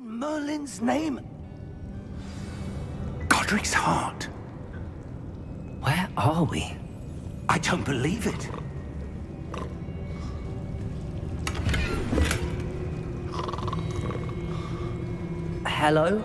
In Merlin's name? Godric's heart. Where are we? I don't believe it. Hello?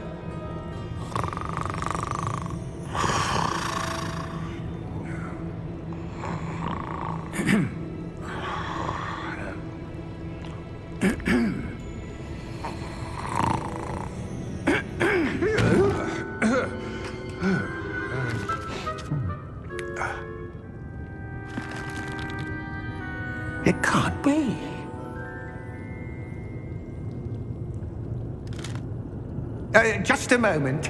It can't be. Just a moment.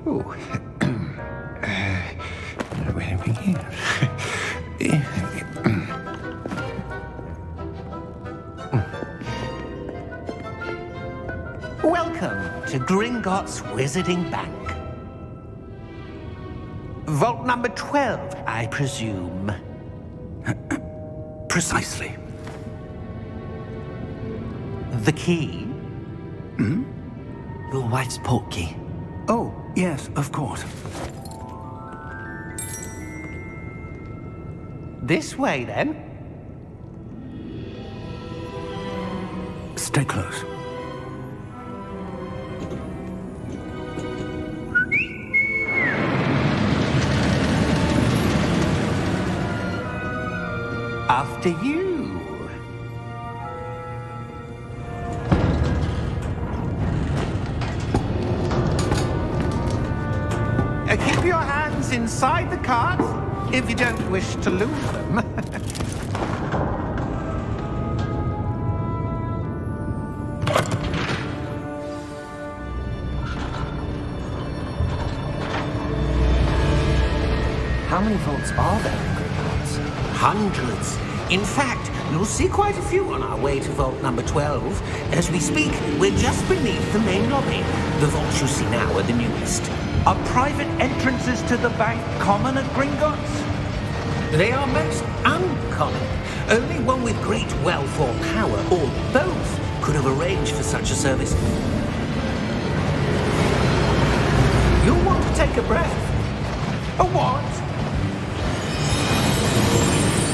Ooh. Where are we here? Welcome to Gringotts Wizarding Bank. Vault number 12, I presume. Precisely. The key? Hmm? Your wife's portkey. Oh, yes, of course. This way, then. Stay close. After you. Keep your hands inside the cart if you don't wish to lose them. How many vaults are there in Gringotts? Hundreds. In fact, you'll see quite a few on our way to vault number 12. As we speak, we're just beneath the main lobby. The vaults you see now are the newest. Are private entrances to the bank common at Gringotts? They are most uncommon. Only one with great wealth or power, or both, could have arranged for such a service. You'll want to take a breath. A what?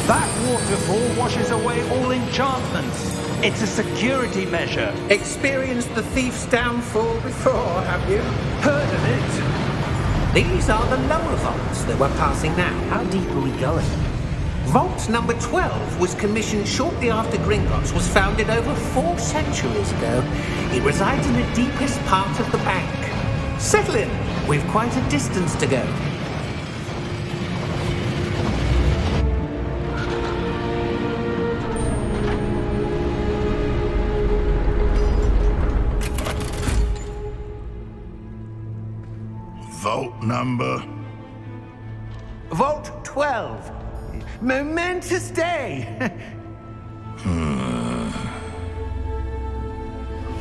That waterfall washes away all enchantments. It's a security measure. Experienced the thief's downfall before, have you? Heard of it? These are the lower vaults that we're passing now. How deep are we going? Vault number 12 was commissioned shortly after Gringotts was founded over 4 centuries ago. It resides in the deepest part of the bank. Settle in. We've quite a distance to go. Vault number? Vault 12. Momentous day.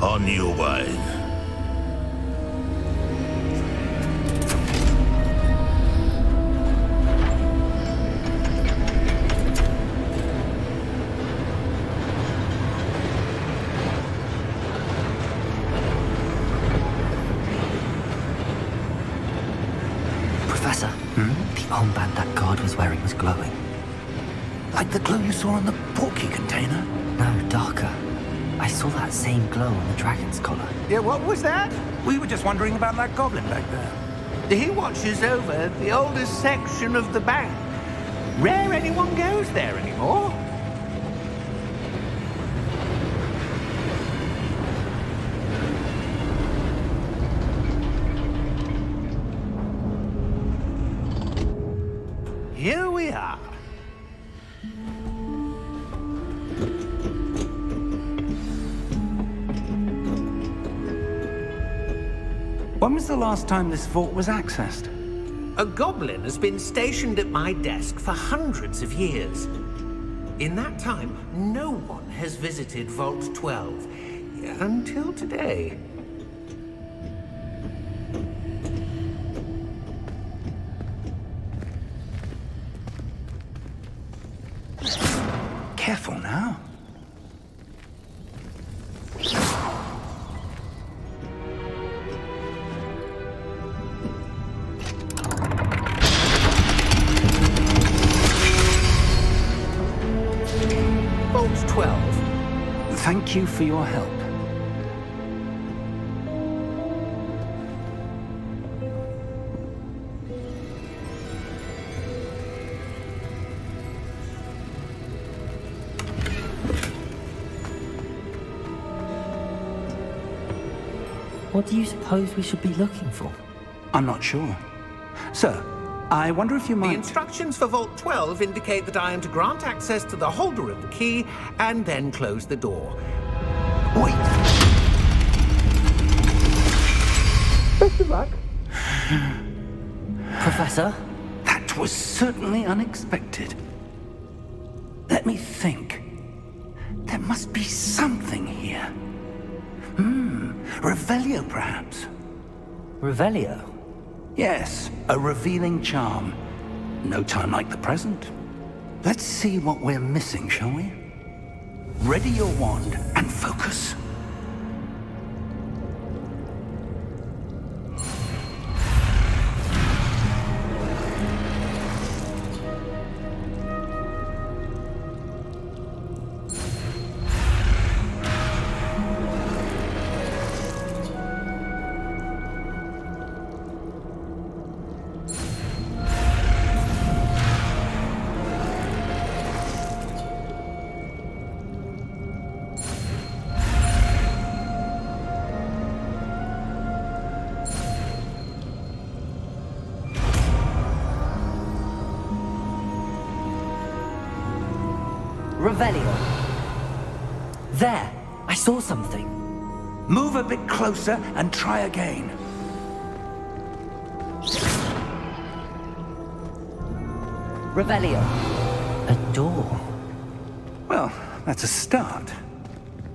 On your way. Professor, the armband that guard was wearing was glowing. Like the glow you saw on the portkey container? No, darker. I saw that same glow on the dragon's collar. Yeah, what was that? We were just wondering about that goblin back there. He watches over the oldest section of the bank. Rare anyone goes there anymore. Here we are. When was the last time this vault was accessed? A goblin has been stationed at my desk for hundreds of years. In that time, no one has visited Vault 12 until today. Careful now. Thank you for your help. What do you suppose we should be looking for? I'm not sure. Sir, I wonder if you The might... instructions for Vault 12 indicate that I am to grant access to the holder of the key and then close the door. Wait! Best of luck. Professor? That was certainly unexpected. Let me think. There must be something here. Revelio, perhaps? Revelio? Yes, a revealing charm. No time like the present. Let's see what we're missing, shall we? Ready your wand and focus. Revelio. There! I saw something. Move a bit closer and try again. Revelio. A door. Well, that's a start.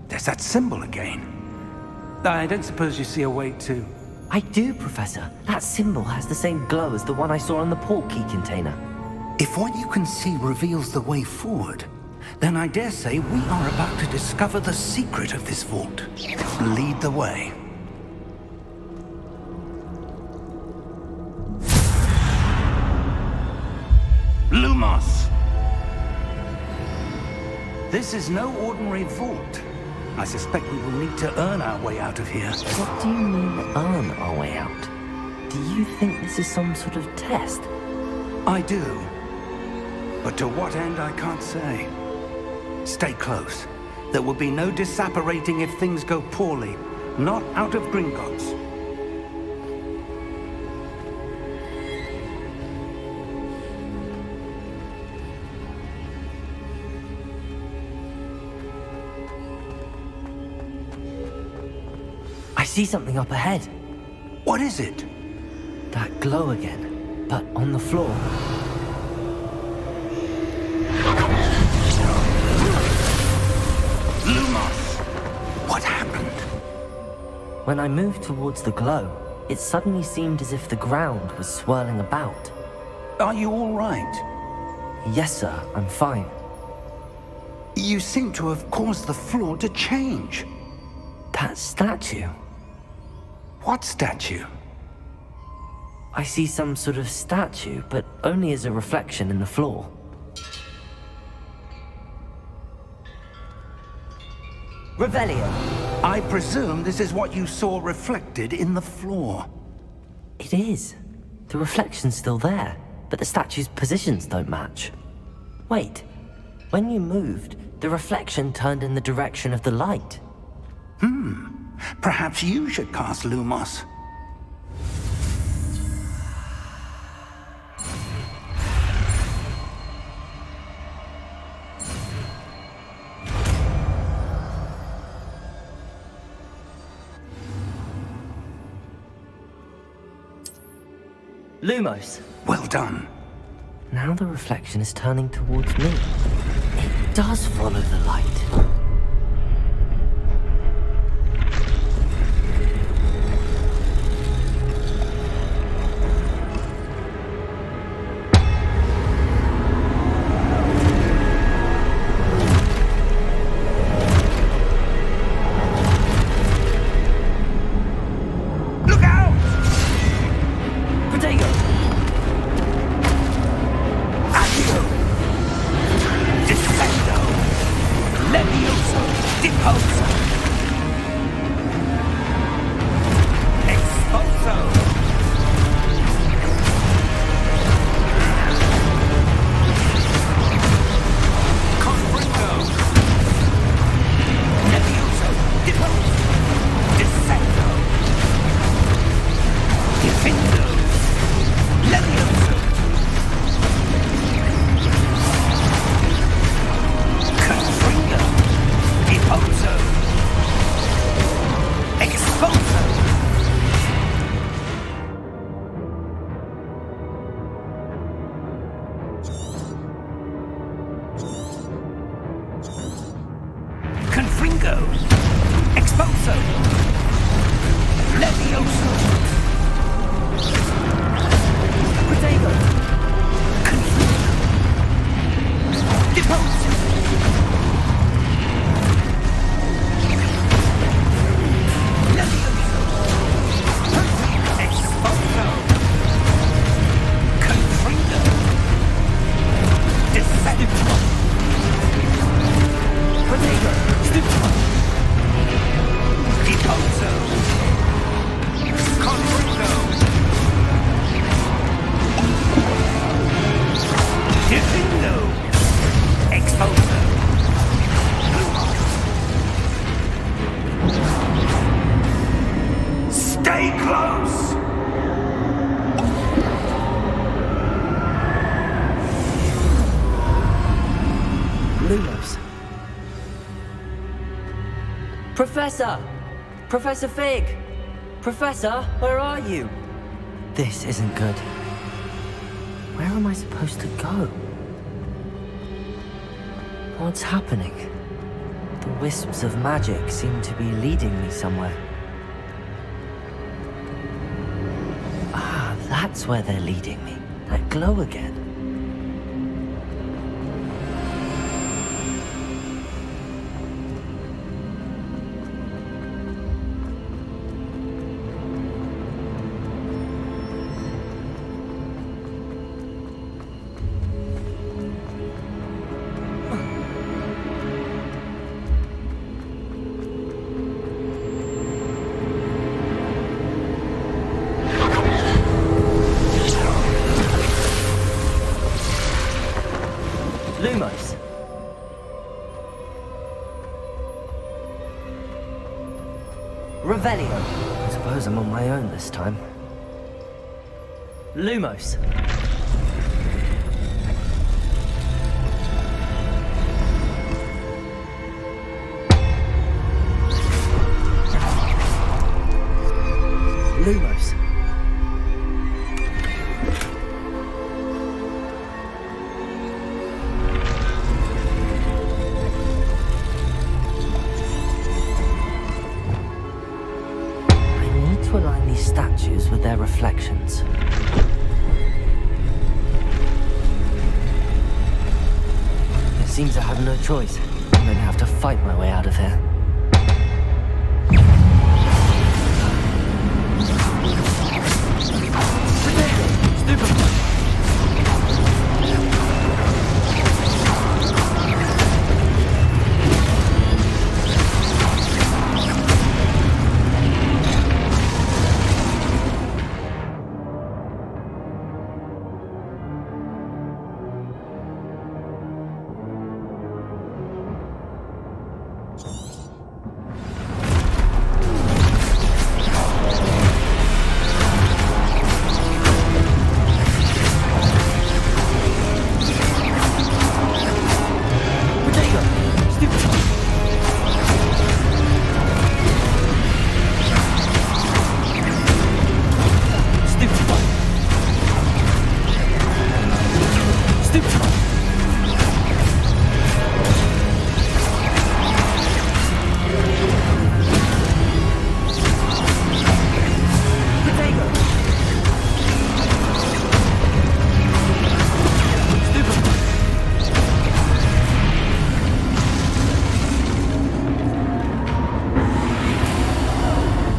There's that symbol again. I don't suppose you see a way to... I do, Professor. That symbol has the same glow as the one I saw on the port key container. If what you can see reveals the way forward, then I dare say we are about to discover the secret of this vault. Lead the way. Lumos! This is no ordinary vault. I suspect we will need to earn our way out of here. What do you mean, earn our way out? Do you think this is some sort of test? I do. But to what end, I can't say. Stay close. There will be no disapparating if things go poorly. Not out of Gringotts. I see something up ahead. What is it? That glow again, but on the floor. Lumos! What happened? When I moved towards the glow, it suddenly seemed as if the ground was swirling about. Are you all right? Yes, sir, I'm fine. You seem to have caused the floor to change. That statue. What statue? I see some sort of statue, but only as a reflection in the floor. Revelio. I presume this is what you saw reflected in the floor. It is. The reflection's still there, but the statue's positions don't match. Wait. When you moved, the reflection turned in the direction of the light. Perhaps you should cast Lumos. Lumos. Well done. Now the reflection is turning towards me. It does follow the light. Look out! Protego! Accio! Defendo! Levio! Expulso! Levioso! Protego! Confringo! Depose! Levioso! Expulso! Confringo! Deceptivo! Protego! Stupefy! Depose! Confringo! Defendo! Expulso! Stay close! Lumos. Professor! Professor Fig! Professor, where are you? This isn't good. Where am I supposed to go? What's happening? The wisps of magic seem to be leading me somewhere. Ah, that's where they're leading me. That glow again. Lumos. Revelio. I suppose I'm on my own this time. Lumos. Lumos. To align these statues with their reflections. It seems I have no choice. I'm going to have to fight my way out of here.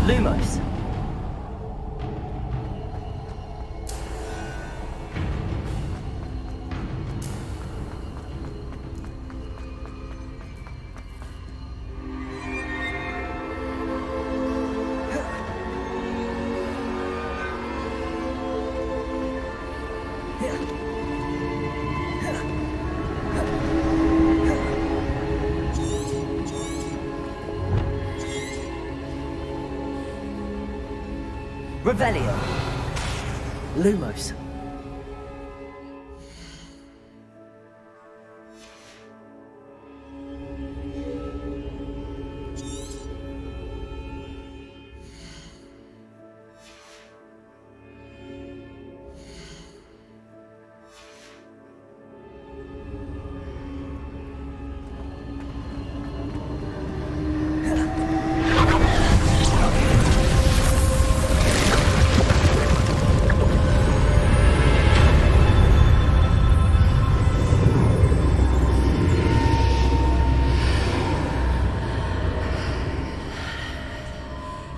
Lumos. Revelio. Lumos.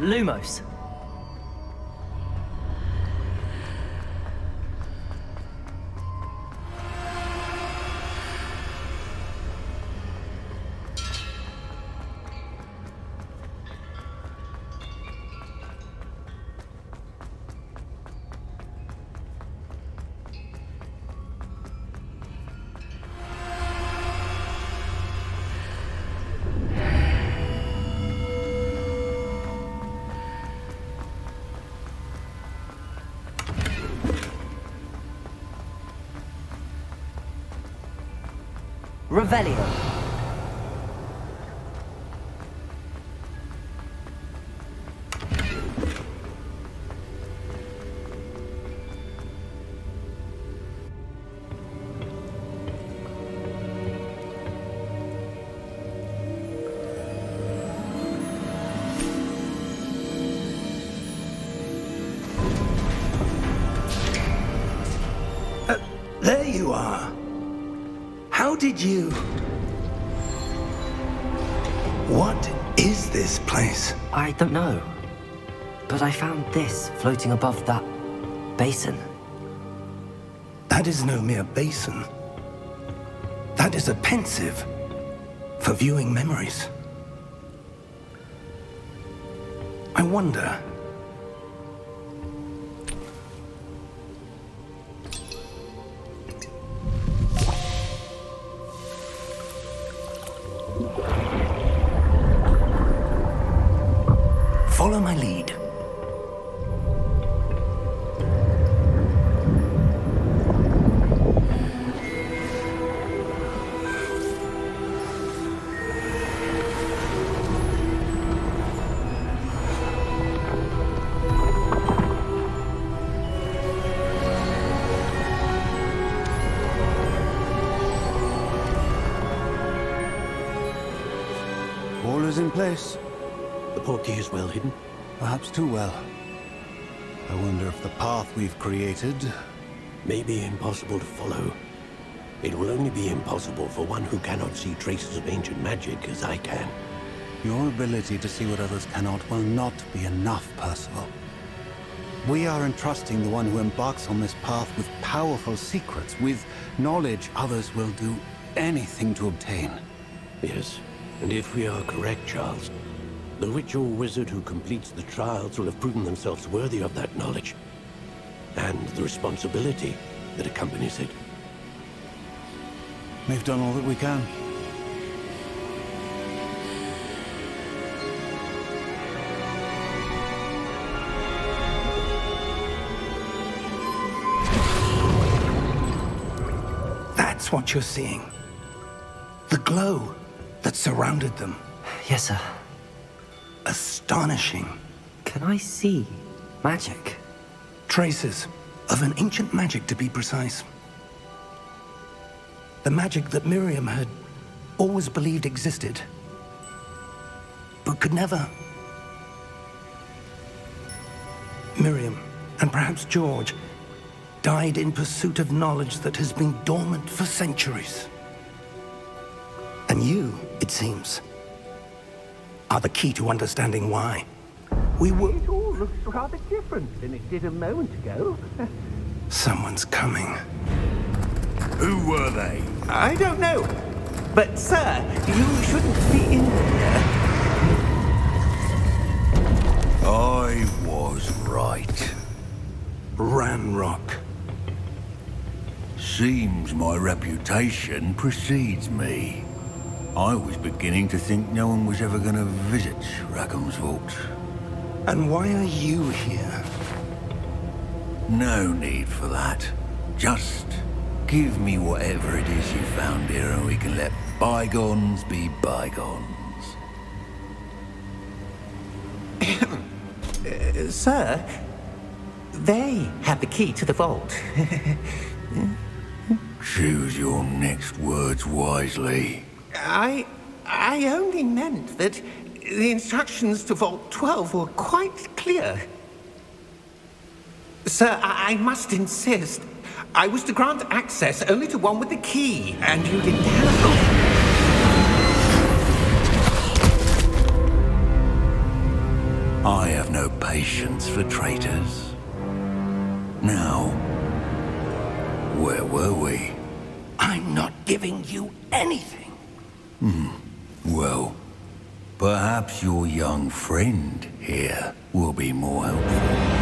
Lumos. Revelio. There you are. How did you... What is this place? I don't know. But I found this floating above that basin. That is no mere basin. That is a pensive for viewing memories. I wonder... Follow my lead. All is in place. The portkey is well hidden. Perhaps too well. I wonder if the path we've created... May be impossible to follow. It will only be impossible for one who cannot see traces of ancient magic as I can. Your ability to see what others cannot will not be enough, Percival. We are entrusting the one who embarks on this path with powerful secrets, with knowledge others will do anything to obtain. Yes, and if we are correct, Charles, the witch or wizard who completes the trials will have proven themselves worthy of that knowledge, and the responsibility that accompanies it. We've done all that we can. That's what you're seeing. The glow that surrounded them. Yes, sir. Astonishing. Can I see magic? Traces of an ancient magic, to be precise. The magic that Miriam had always believed existed, but could never. Miriam, and perhaps George, died in pursuit of knowledge that has been dormant for centuries. And you, it seems, are the key to understanding why. We were... It all looks rather different than it did a moment ago. Someone's coming. Who were they? I don't know. But, sir, you shouldn't be in here. I was right. Ranrock. Seems my reputation precedes me. I was beginning to think no one was ever going to visit Rackham's vault. And why are you here? No need for that. Just give me whatever it is you found here and we can let bygones be bygones. Sir, they have the key to the vault. Choose your next words wisely. I only meant that the instructions to Vault 12 were quite clear. Sir, I must insist. I was to grant access only to one with the key, and you didn't have... I no patience for traitors. Now, where were we? I'm not giving you anything. Well, perhaps your young friend here will be more helpful.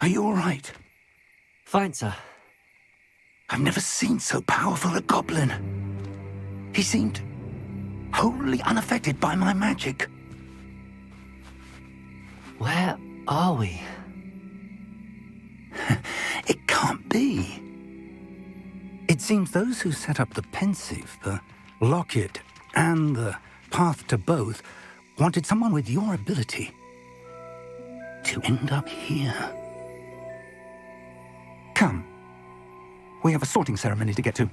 Are you all right? Fine, sir. I've never seen so powerful a goblin. He seemed wholly unaffected by my magic. Where are we? It can't be. It seems those who set up the pensive, the locket, and the path to both wanted someone with your ability to end up here. Come. We have a sorting ceremony to get to.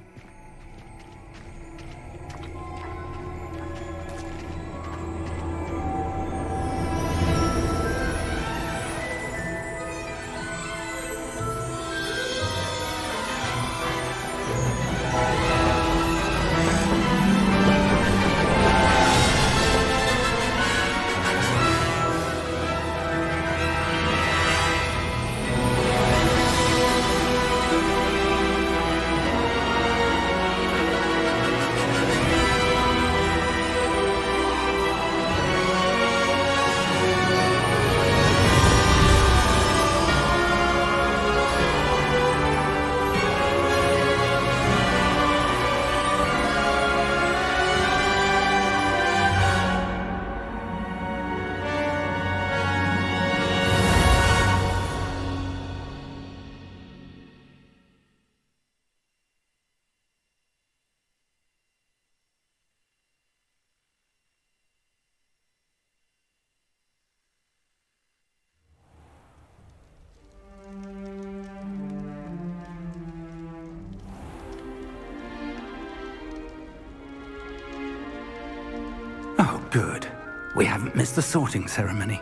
Oh, good. We haven't missed the sorting ceremony.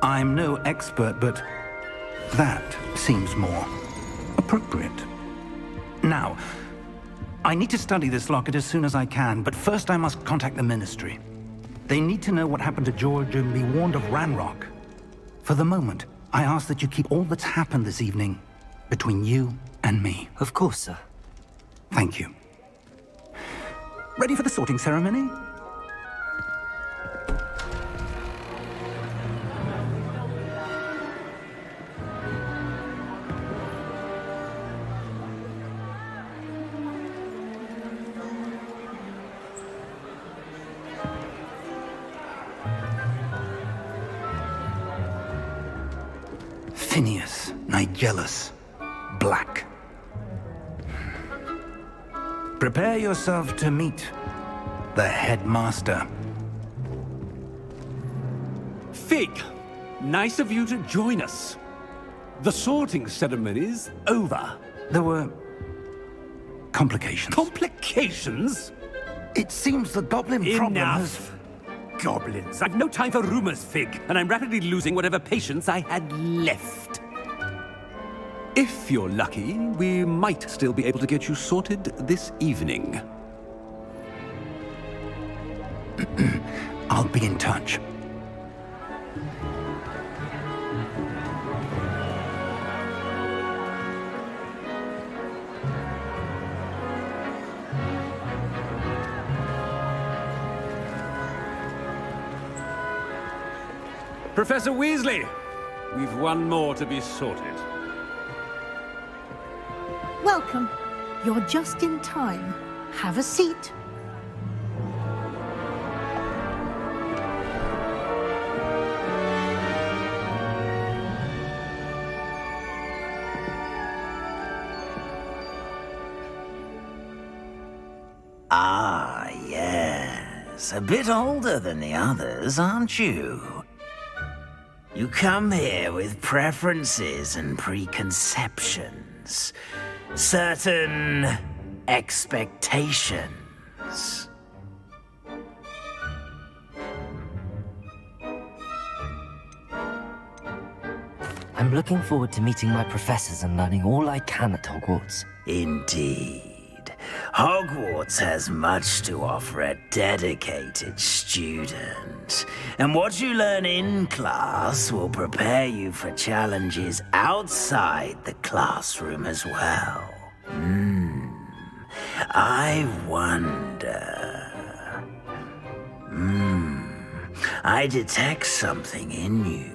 I'm no expert, but that seems more appropriate. Now, I need to study this locket as soon as I can, but first I must contact the Ministry. They need to know what happened to George and be warned of Ranrock. For the moment, I ask that you keep all that's happened this evening between you and me. Of course, sir. Thank you. Ready for the sorting ceremony? Phineas Nigellus Black. Prepare yourself to meet the headmaster. Fig, nice of you to join us. The sorting ceremony's over. There were complications. Complications? It seems the goblin problem has... Enough! Goblins. I've no time for rumors, Fig, and I'm rapidly losing whatever patience I had left. If you're lucky, we might still be able to get you sorted this evening. I'll be in touch. Professor Weasley, we've one more to be sorted. Welcome. You're just in time. Have a seat. Ah, yes. A bit older than the others, aren't you? You come here with preferences and preconceptions. Certain expectations. I'm looking forward to meeting my professors and learning all I can at Hogwarts. Indeed. Hogwarts has much to offer a dedicated student. And what you learn in class will prepare you for challenges outside the classroom as well. I wonder... I detect something in you.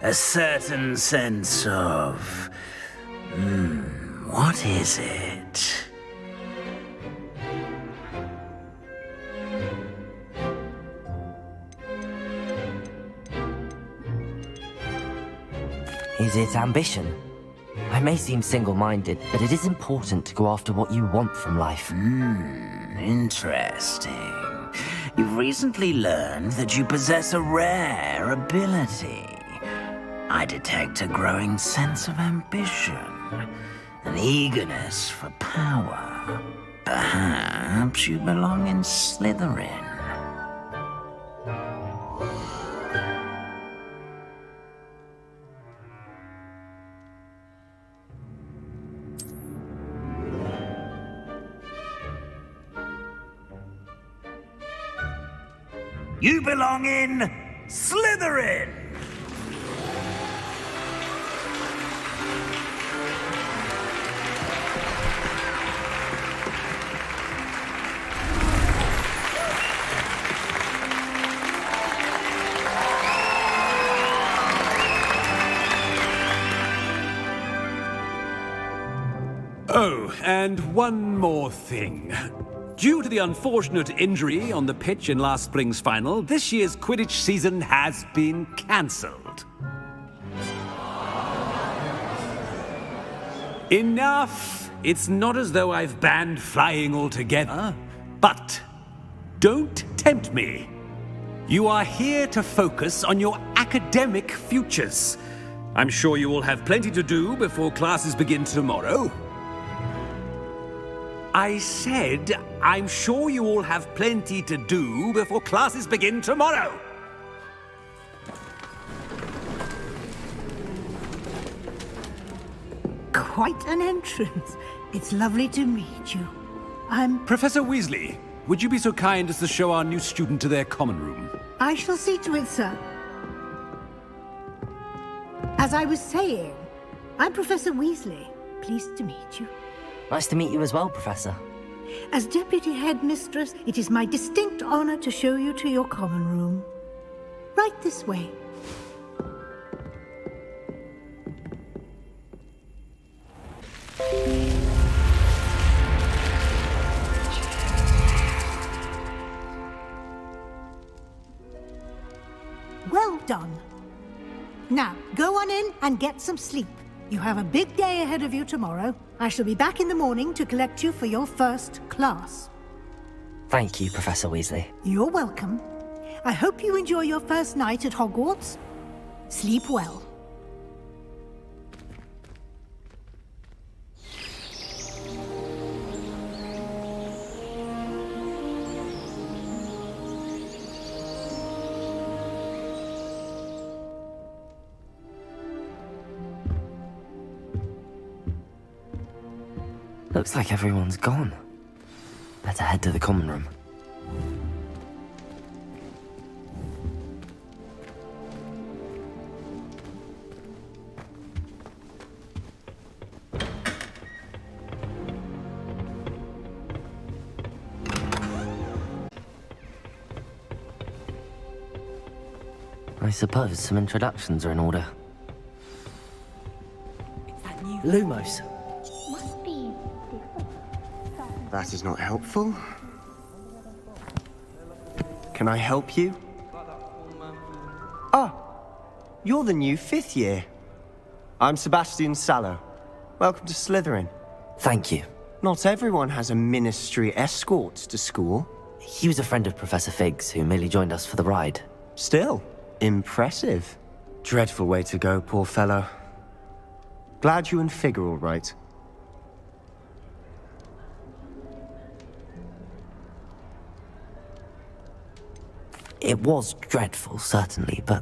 A certain sense of... what is it? Is it ambition? I may seem single-minded, but it is important to go after what you want from life. Interesting. You've recently learned that you possess a rare ability. I detect a growing sense of ambition, an eagerness for power. Perhaps you belong in Slytherin. You belong in Slytherin! Oh, and one more thing. Due to the unfortunate injury on the pitch in last spring's final, this year's Quidditch season has been cancelled. Enough! It's not as though I've banned flying altogether. But don't tempt me. You are here to focus on your academic futures. I'm sure you will have plenty to do before classes begin tomorrow. I said, I'm sure you all have plenty to do before classes begin tomorrow. Quite an entrance. It's lovely to meet you. Professor Weasley, would you be so kind as to show our new student to their common room? I shall see to it, sir. As I was saying, I'm Professor Weasley. Pleased to meet you. Nice to meet you as well, Professor. As Deputy Headmistress, it is my distinct honor to show you to your common room. Right this way. Well done. Now, go on in and get some sleep. You have a big day ahead of you tomorrow. I shall be back in the morning to collect you for your first class. Thank you, Professor Weasley. You're welcome. I hope you enjoy your first night at Hogwarts. Sleep well. Looks like everyone's gone. Better head to the common room. I suppose some introductions are in order. Lumos. Must be. That is not helpful. Can I help you? Ah, you're the new 5th year. I'm Sebastian Sallow. Welcome to Slytherin. Thank you. Not everyone has a ministry escort to school. He was a friend of Professor Fig's who merely joined us for the ride. Still, impressive. Dreadful way to go, poor fellow. Glad you and Fig are all right. It was dreadful, certainly, but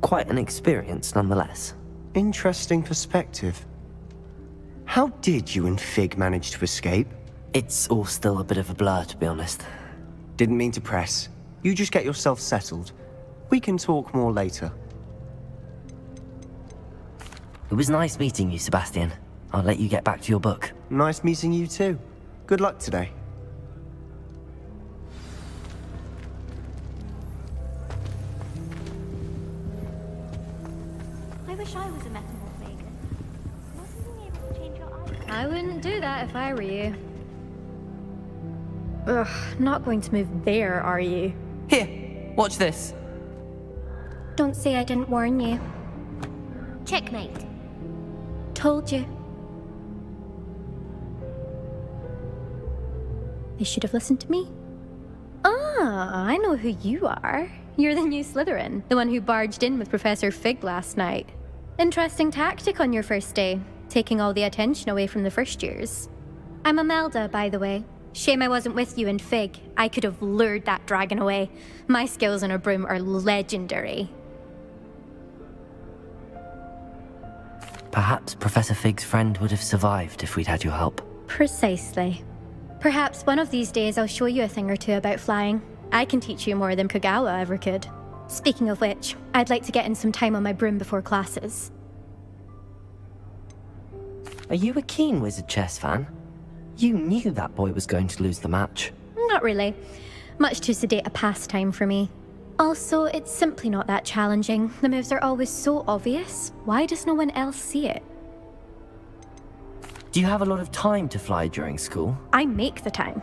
quite an experience nonetheless. Interesting perspective. How did you and Fig manage to escape? It's all still a bit of a blur, to be honest. Didn't mean to press. You just get yourself settled. We can talk more later. It was nice meeting you, Sebastian. I'll let you get back to your book. Nice meeting you too. Good luck today. I wish I was a metamorph maker. Wasn't being able to change your eyes. I wouldn't do that if I were you. Ugh, not going to move there, are you? Here, watch this. Don't say I didn't warn you. Checkmate. Told you. They should have listened to me. Ah, I know who you are. You're the new Slytherin, the one who barged in with Professor Fig last night. Interesting tactic on your first day, taking all the attention away from the first years. I'm Imelda, by the way. Shame I wasn't with you and Fig. I could have lured that dragon away. My skills on a broom are legendary. Perhaps Professor Fig's friend would have survived if we'd had your help. Precisely. Perhaps one of these days I'll show you a thing or two about flying. I can teach you more than Kogawa ever could. Speaking of which, I'd like to get in some time on my broom before classes. Are you a keen Wizard chess fan? You knew that boy was going to lose the match. Not really. Much too sedate a pastime for me. Also, it's simply not that challenging. The moves are always so obvious. Why does no one else see it? Do you have a lot of time to fly during school? I make the time.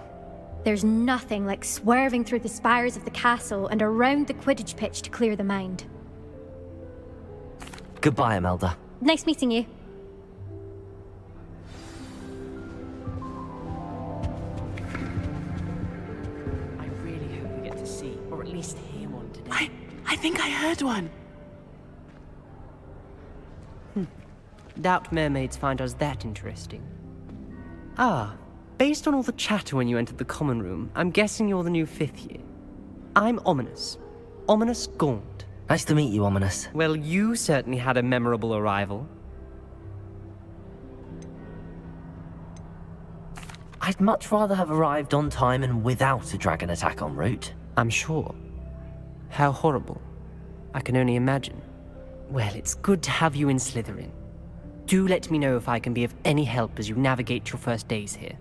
There's nothing like swerving through the spires of the castle and around the Quidditch pitch to clear the mind. Goodbye, Imelda. Nice meeting you. I really hope we get to see, or at least hear one today. I think I heard one. Doubt mermaids find us that interesting. Ah, based on all the chatter when you entered the common room, I'm guessing you're the new 5th year. I'm Ominous. Ominous Gaunt. Nice to meet you, Ominous. Well, you certainly had a memorable arrival. I'd much rather have arrived on time and without a dragon attack en route. I'm sure. How horrible. I can only imagine. Well, it's good to have you in Slytherin. Do let me know if I can be of any help as you navigate your first days here.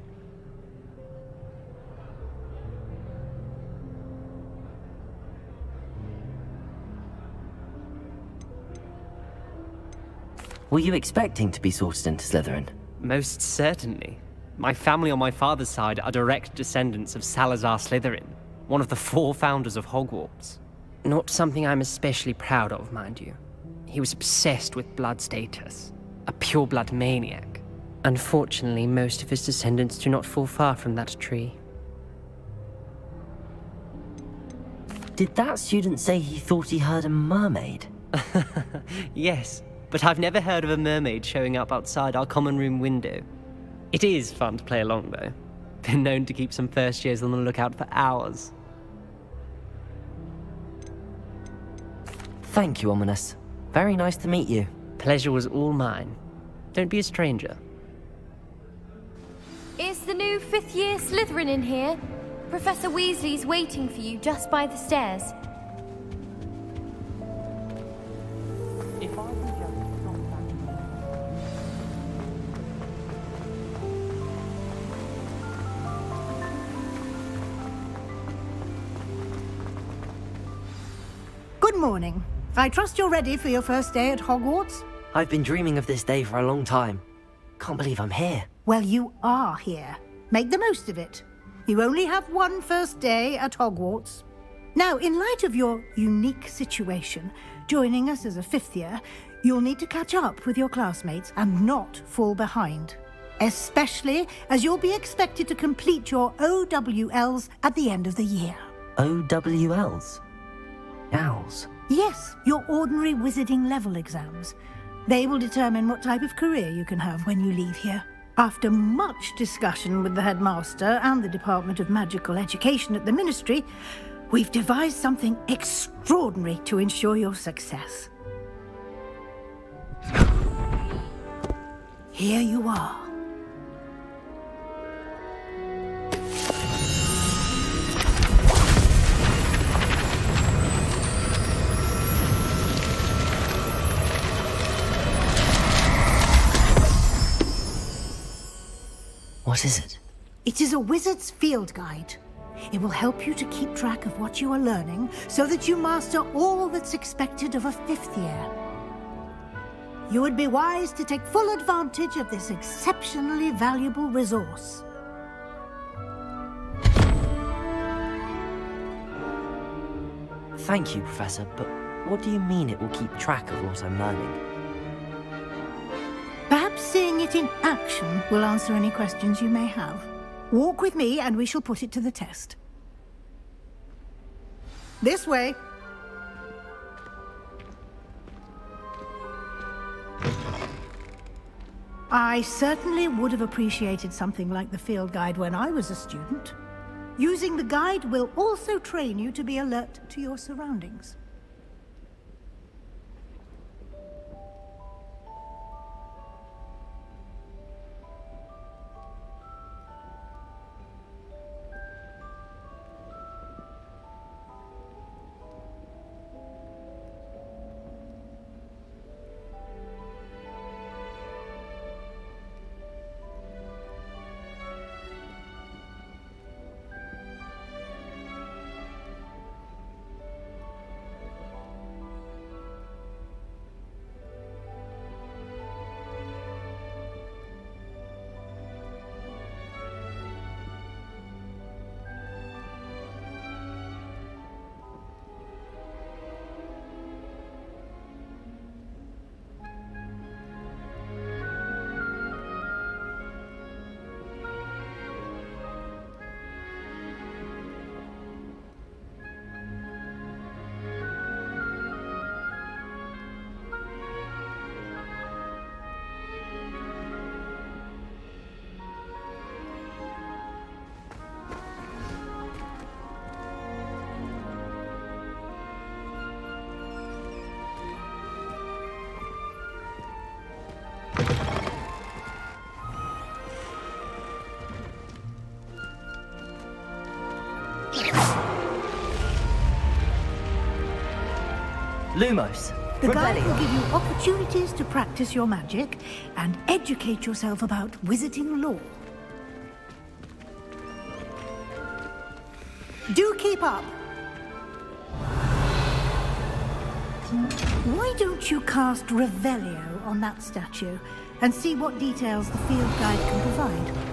Were you expecting to be sorted into Slytherin? Most certainly. My family on my father's side are direct descendants of Salazar Slytherin, one of the 4 founders of Hogwarts. Not something I'm especially proud of, mind you. He was obsessed with blood status. A pure-blood maniac. Unfortunately, most of his descendants do not fall far from that tree. Did that student say he thought he heard a mermaid? Yes, but I've never heard of a mermaid showing up outside our common room window. It is fun to play along, though. Been known to keep some first years on the lookout for hours. Thank you, Ominous. Very nice to meet you. Pleasure was all mine. Don't be a stranger. Is the new 5th year Slytherin in here? Professor Weasley's waiting for you just by the stairs. Good morning. I trust you're ready for your first day at Hogwarts? I've been dreaming of this day for a long time. Can't believe I'm here. Well, you are here. Make the most of it. You only have one first day at Hogwarts. Now, in light of your unique situation, joining us as a fifth year, you'll need to catch up with your classmates and not fall behind. Especially as you'll be expected to complete your OWLs at the end of the year. OWLs? Owls? Yes, your ordinary wizarding level exams. They will determine what type of career you can have when you leave here. After much discussion with the headmaster and the Department of Magical Education at the Ministry, we've devised something extraordinary to ensure your success. Here you are. What is it? It is a wizard's field guide. It will help you to keep track of what you are learning so that you master all that's expected of a fifth year. You would be wise to take full advantage of this exceptionally valuable resource. Thank you, Professor, but what do you mean it will keep track of what I'm learning? Perhaps seeing it in action will answer any questions you may have. Walk with me and we shall put it to the test. This way. I certainly would have appreciated something like the field guide when I was a student. Using the guide will also train you to be alert to your surroundings. Lumos! The guide Rebellion! will give you opportunities to practice your magic and educate yourself about wizarding lore. Do keep up! Why don't you cast Revelio on that statue and see what details the field guide can provide?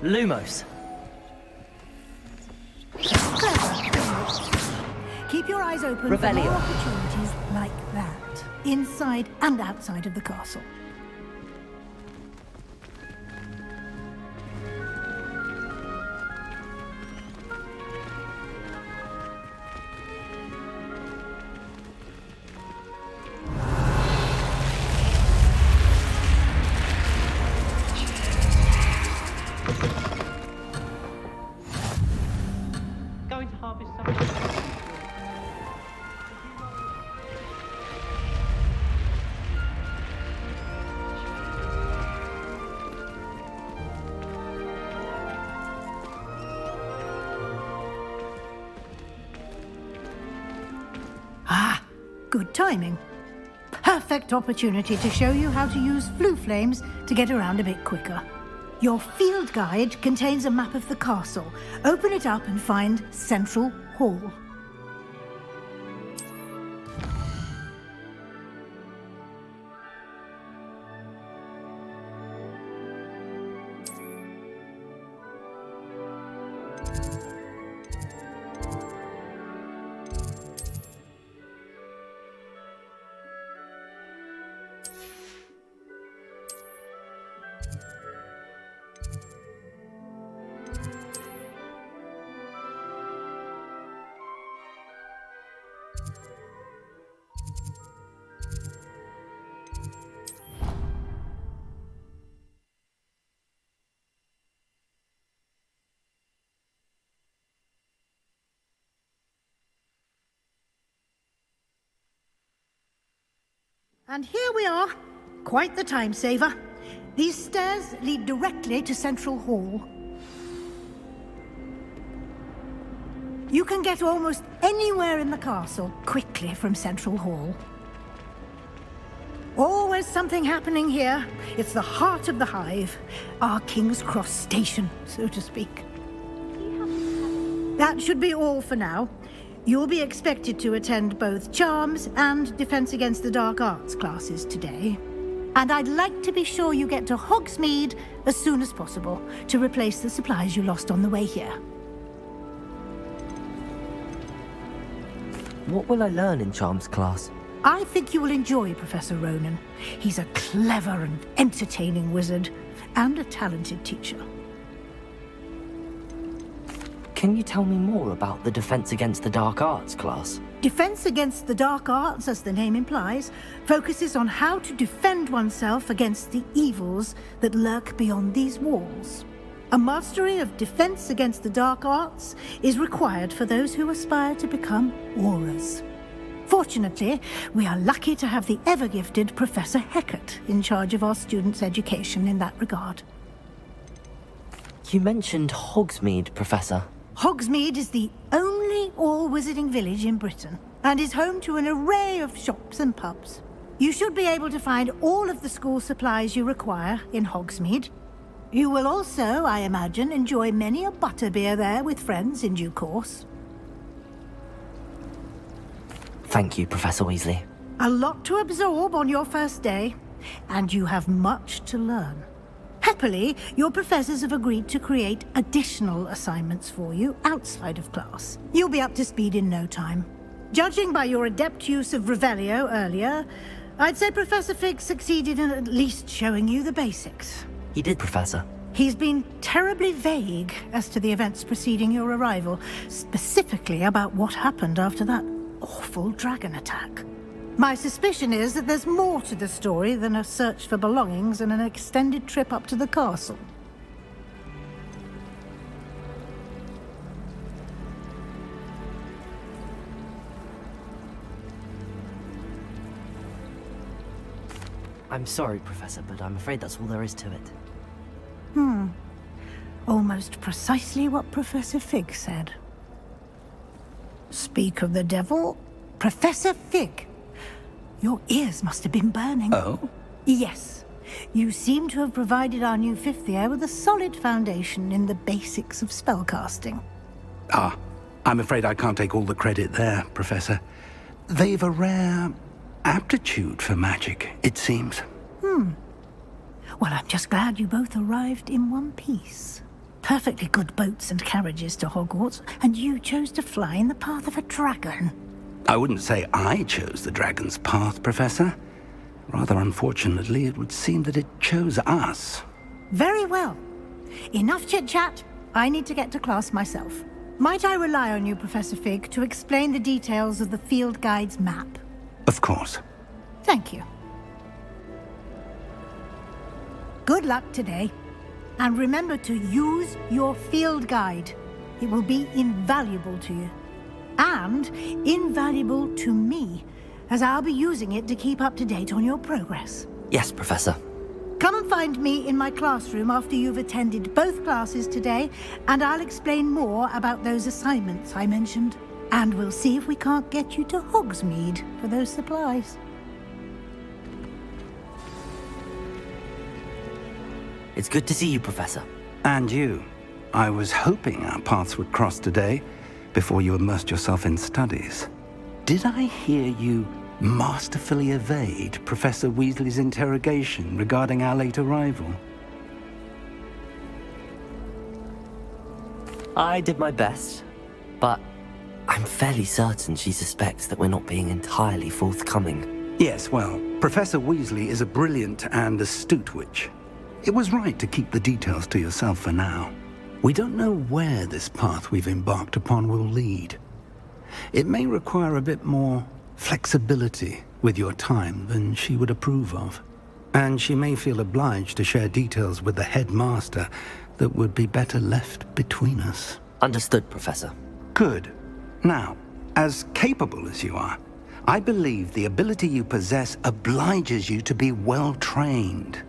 Lumos! Keep your eyes open for more opportunities like that, inside and outside of the castle. Good timing. Perfect opportunity to show you how to use flue flames to get around a bit quicker. Your field guide contains a map of the castle. Open it up and find Central Hall. And here we are. Quite the time saver. These stairs lead directly to Central Hall. You can get almost anywhere in the castle quickly from Central Hall. Always something happening here. It's the heart of the hive. Our King's Cross station, so to speak. That should be all for now. You'll be expected to attend both Charms and Defense Against the Dark Arts classes today. And I'd like to be sure you get to Hogsmeade as soon as possible to replace the supplies you lost on the way here. What will I learn in Charms class? I think you will enjoy Professor Ronan. He's a clever and entertaining wizard, and a talented teacher. Can you tell me more about the Defense Against the Dark Arts class? Defense Against the Dark Arts, as the name implies, focuses on how to defend oneself against the evils that lurk beyond these walls. A mastery of Defense Against the Dark Arts is required for those who aspire to become Aurors. Fortunately, we are lucky to have the ever-gifted Professor Hecat in charge of our students' education in that regard. You mentioned Hogsmeade, Professor. Hogsmeade is the only all-wizarding village in Britain, and is home to an array of shops and pubs. You should be able to find all of the school supplies you require in Hogsmeade. You will also, I imagine, enjoy many a butterbeer there with friends in due course. Thank you, Professor Weasley. A lot to absorb on your first day, and you have much to learn. Happily, your professors have agreed to create additional assignments for you outside of class. You'll be up to speed in no time. Judging by your adept use of Revelio earlier, I'd say Professor Fig succeeded in at least showing you the basics. He did, Professor. He's been terribly vague as to the events preceding your arrival, specifically about what happened after that awful dragon attack. My suspicion is that there's more to the story than a search for belongings and an extended trip up to the castle. I'm sorry, Professor, but I'm afraid that's all there is to it. Almost precisely what Professor Fig said. Speak of the devil, Professor Fig. Your ears must have been burning. Oh? Yes. You seem to have provided our new fifth year with a solid foundation in the basics of spellcasting. Ah, I'm afraid I can't take all the credit there, Professor. They've a rare aptitude for magic, it seems. Well, I'm just glad you both arrived in one piece. Perfectly good boats and carriages to Hogwarts, and you chose to fly in the path of a dragon. I wouldn't say I chose the dragon's path, Professor. Rather unfortunately, it would seem that it chose us. Very well. Enough chit-chat. I need to get to class myself. Might I rely on you, Professor Fig, to explain the details of the field guide's map? Of course. Thank you. Good luck today. And remember to use your field guide. It will be invaluable to you. And invaluable to me, as I'll be using it to keep up to date on your progress. Yes, Professor. Come and find me in my classroom after you've attended both classes today, and I'll explain more about those assignments I mentioned. And we'll see if we can't get you to Hogsmeade for those supplies. It's good to see you, Professor. And you. I was hoping our paths would cross today, before you immersed yourself in studies. Did I hear you masterfully evade Professor Weasley's interrogation regarding our late arrival? I did my best, but I'm fairly certain she suspects that we're not being entirely forthcoming. Yes, well, Professor Weasley is a brilliant and astute witch. It was right to keep the details to yourself for now. We don't know where this path we've embarked upon will lead. It may require a bit more flexibility with your time than she would approve of. And she may feel obliged to share details with the headmaster that would be better left between us. Understood, Professor. Good. Now, as capable as you are, I believe the ability you possess obliges you to be well trained.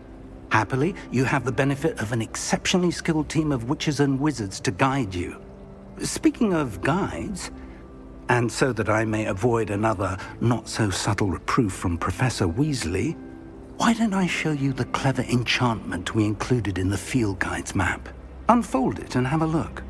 Happily, you have the benefit of an exceptionally skilled team of witches and wizards to guide you. Speaking of guides, and so that I may avoid another not-so-subtle reproof from Professor Weasley, why don't I show you the clever enchantment we included in the field guide's map? Unfold it and have a look.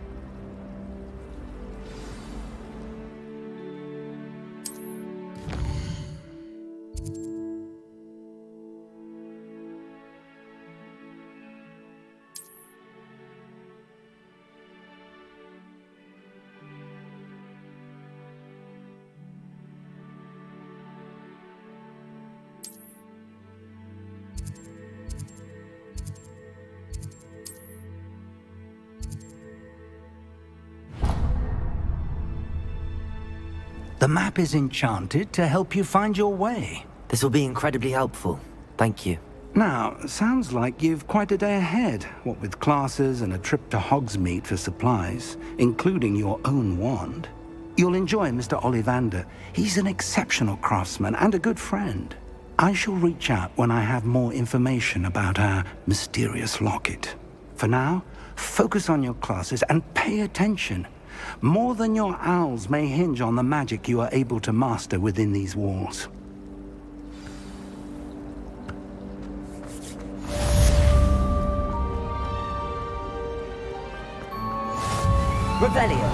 The map is enchanted to help you find your way. This will be incredibly helpful. Thank you. Now, sounds like you've quite a day ahead, what with classes and a trip to Hogsmeade for supplies, including your own wand. You'll enjoy Mr. Ollivander. He's an exceptional craftsman and a good friend. I shall reach out when I have more information about our mysterious locket. For now, focus on your classes and pay attention. More than your owls may hinge on the magic you are able to master within these walls. Revelio.